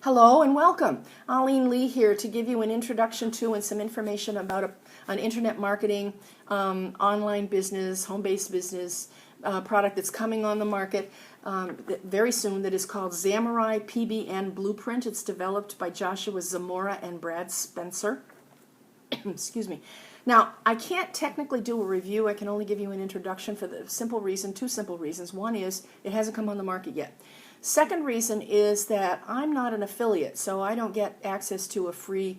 Hello and welcome. Aileen Lee here to give you an introduction to and some information about an internet marketing, online business, home-based business product that's coming on the market very soon that is called Zamurai PBN Blueprint. It's developed by Joshua Zamora and Brad Spence. Excuse me. Now, I can't technically do a review. I can only give you an introduction for the simple reason, two simple reasons. One is it hasn't come on the market yet. Second reason is that I'm not an affiliate, so I don't get access to a free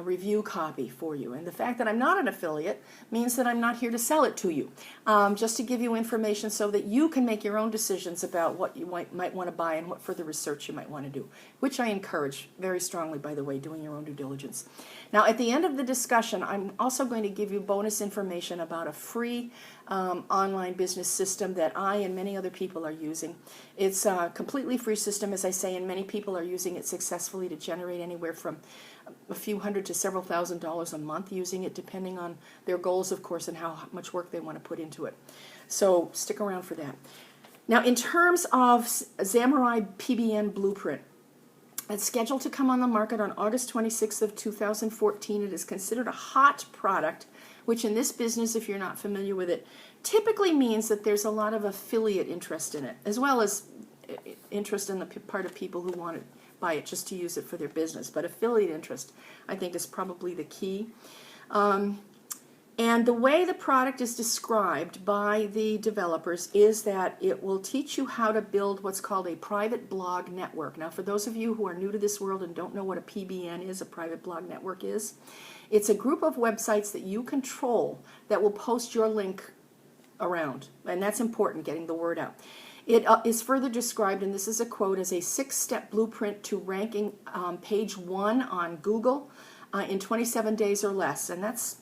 review copy for you. And the fact that I'm not an affiliate means that I'm not here to sell it to you, just to give you information so that you can make your own decisions about what you might want to buy and what further research you might want to do, which I encourage very strongly, by the way, doing your own due diligence. Now, at the end of the discussion, I'm also going to give you bonus information about a free online business system that I and many other people are using. It's a completely free system, as I say, and many people are using it successfully to generate anywhere from a few hundred to several $1,000s a month using it, depending on their goals, of course, and how much work they want to put into it. So stick around for that. Now, in terms of Zamurai PBN Blueprint, it's scheduled to come on the market on August 26th of 2014. It is considered a hot product, which in this business, if you're not familiar with it, typically means that there's a lot of affiliate interest in it, as well as interest in the part of people who want to buy it just to use it for their business. But affiliate interest, I think, is probably the key. And the way the product is described by the developers is that it will teach you how to build what's called a private blog network. Now, for those of you who are new to this world and don't know what a PBN is, a private blog network is, it's a group of websites that you control that will post your link around. And that's important, getting the word out. It is further described, and this is a quote, as a 6-step blueprint to ranking page 1 on Google in 27 days or less. And that's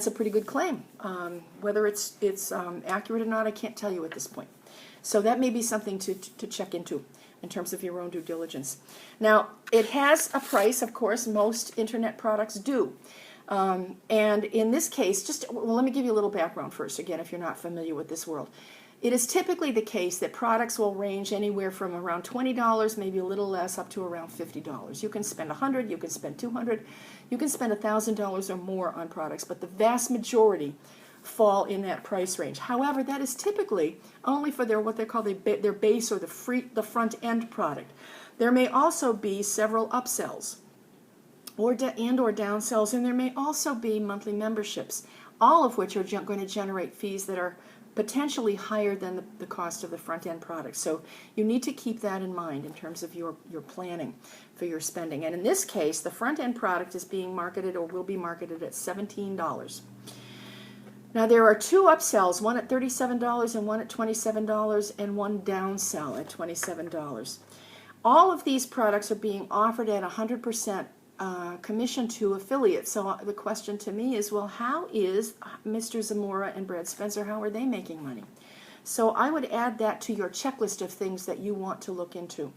a pretty good claim. Whether it's accurate or not, I can't tell you at this point. So that may be something to check into in terms of your own due diligence. Now, it has a price, of course. Most internet products do. And in this case, well, let me give you a little background first, again, if you're not familiar with this world. It is typically the case that products will range anywhere from around $20, maybe a little less, up to around $50. You can spend $100, you can spend $200, you can spend $1,000 or more on products, but the vast majority fall in that price range. However, that is typically only for what they call their base or the front end product. There may also be several upsells or downsells, and there may also be monthly memberships, all of which are going to generate fees that are potentially higher than the cost of the front-end product. So you need to keep that in mind in terms of your planning for your spending. And in this case, the front-end product is being marketed or will be marketed at $17. Now, there are two upsells, one at $37 and one at $27, and one downsell at $27. All of these products are being offered at 100% commission to affiliates. So the question to me is, well, how is Mr. Zamora and Brad Spence, how are they making money? So I would add that to your checklist of things that you want to look into,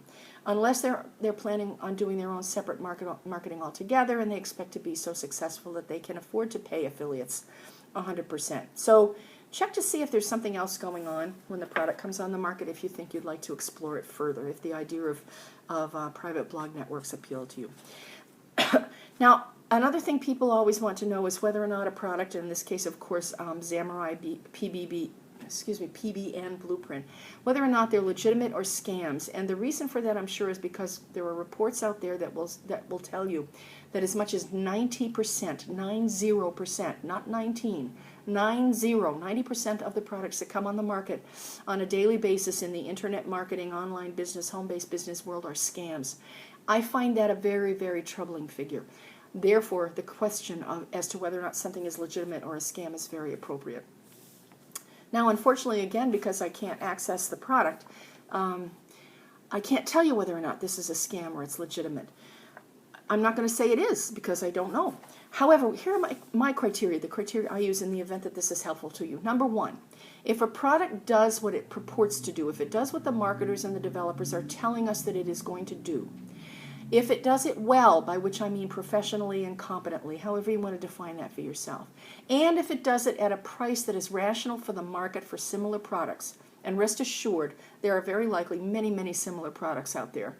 unless they're planning on doing their own separate marketing altogether, and they expect to be so successful that they can afford to pay affiliates 100%. So check to see if there's something else going on when the product comes on the market, if you think you'd like to explore it further, if the idea of private blog networks appeal to you. Now, another thing people always want to know is whether or not a product, in this case, of course, Zamurai PBN Blueprint, whether or not they're legitimate or scams. And the reason for that, I'm sure, is because there are reports out there that will tell you that as much as 90%, 90%, not 19, 90% of the products that come on the market on a daily basis in the internet marketing, online business, home-based business world are scams. I find that a very, very troubling figure. Therefore, the question as to whether or not something is legitimate or a scam is very appropriate. Now, unfortunately, again, because I can't access the product, I can't tell you whether or not this is a scam or it's legitimate. I'm not going to say it is because I don't know. However, here are my criteria, the criteria I use in the event that this is helpful to you. Number one, if a product does what it purports to do, if it does what the marketers and the developers are telling us that it is going to do, if it does it well, by which I mean professionally and competently, however you want to define that for yourself, and if it does it at a price that is rational for the market for similar products, And rest assured, there are very likely many, many similar products out there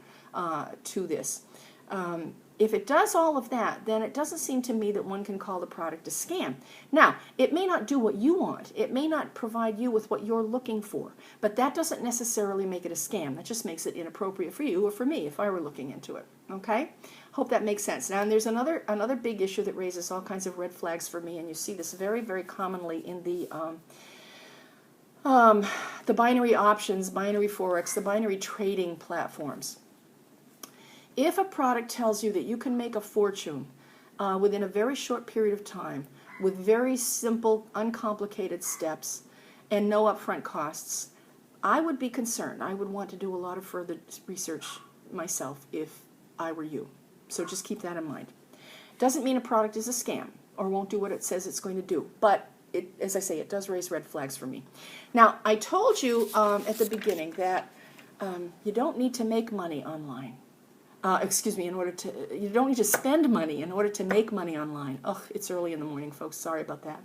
to this. If it does all of that, then it doesn't seem to me that one can call the product a scam. Now, it may not do what you want. It may not provide you with what you're looking for. But that doesn't necessarily make it a scam. That just makes it inappropriate for you or for me if I were looking into it. Okay? Hope that makes sense. Now, and there's another big issue that raises all kinds of red flags for me, and you see this very, very commonly in the binary options, binary forex, the binary trading platforms. If a product tells you that you can make a fortune within a very short period of time with very simple, uncomplicated steps and no upfront costs, I would be concerned. I would want to do a lot of further research myself if I were you. So just keep that in mind. Doesn't mean a product is a scam or won't do what it says it's going to do, but as I say, it does raise red flags for me. Now, I told you at the beginning that you don't need to make money online. You don't need to spend money in order to make money online. Oh, it's early in the morning, folks. Sorry about that.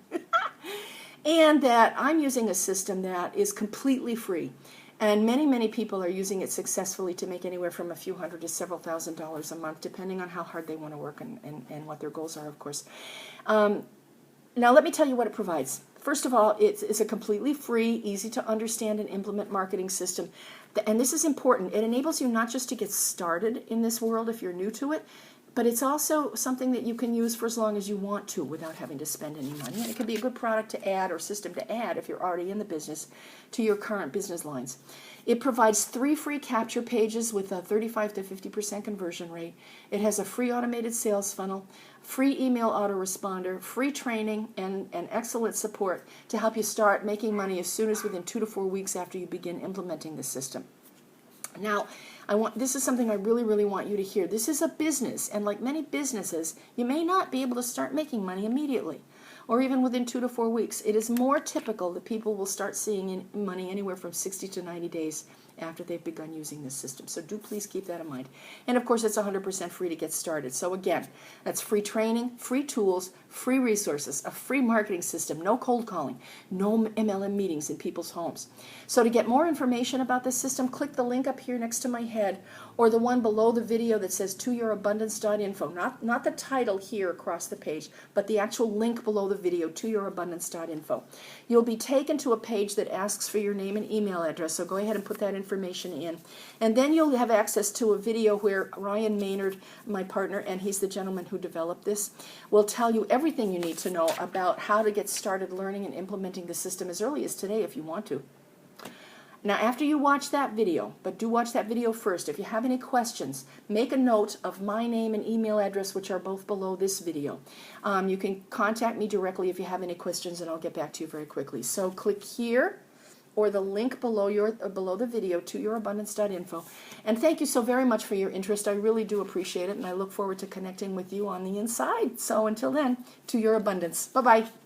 And that I'm using a system that is completely free. And many, many people are using it successfully to make anywhere from a few hundred to several $1,000s a month, depending on how hard they want to work and what their goals are, of course. Now, let me tell you what it provides. First of all, it's a completely free, easy to understand and implement marketing system. And this is important. It enables you not just to get started in this world if you're new to it, but it's also something that you can use for as long as you want to without having to spend any money. And it can be a good product to add or system to add if you're already in the business to your current business lines. It provides 3 free capture pages with a 35 to 50% conversion rate. It has a free automated sales funnel, free email autoresponder, free training, and excellent support to help you start making money as soon as within 2 to 4 weeks after you begin implementing the system. Now, this is something I really, really want you to hear. This is a business, and like many businesses, you may not be able to start making money immediately, or even within 2 to 4 weeks. It is more typical that people will start seeing money anywhere from 60 to 90 days after they've begun using this system. So do please keep that in mind. And of course, it's 100% free to get started. So again, that's free training, free tools, free resources, a free marketing system, no cold calling, no MLM meetings in people's homes. So to get more information about this system, click the link up here next to my head or the one below the video that says toyourabundance.info. Not the title here across the page, but the actual link below the video, toyourabundance.info. You'll be taken to a page that asks for your name and email address, so go ahead and put that information in. And then you'll have access to a video where Ryan Maynard, my partner, and he's the gentleman who developed this, will tell you everything you need to know about how to get started learning and implementing the system as early as today if you want to. Now, after you watch that video, but do watch that video first, if you have any questions, make a note of my name and email address, which are both below this video. You can contact me directly if you have any questions, and I'll get back to you very quickly. So click here or the link below the video, toyourabundance.info. And thank you so very much for your interest. I really do appreciate it, and I look forward to connecting with you on the inside. So until then, to your abundance. Bye-bye.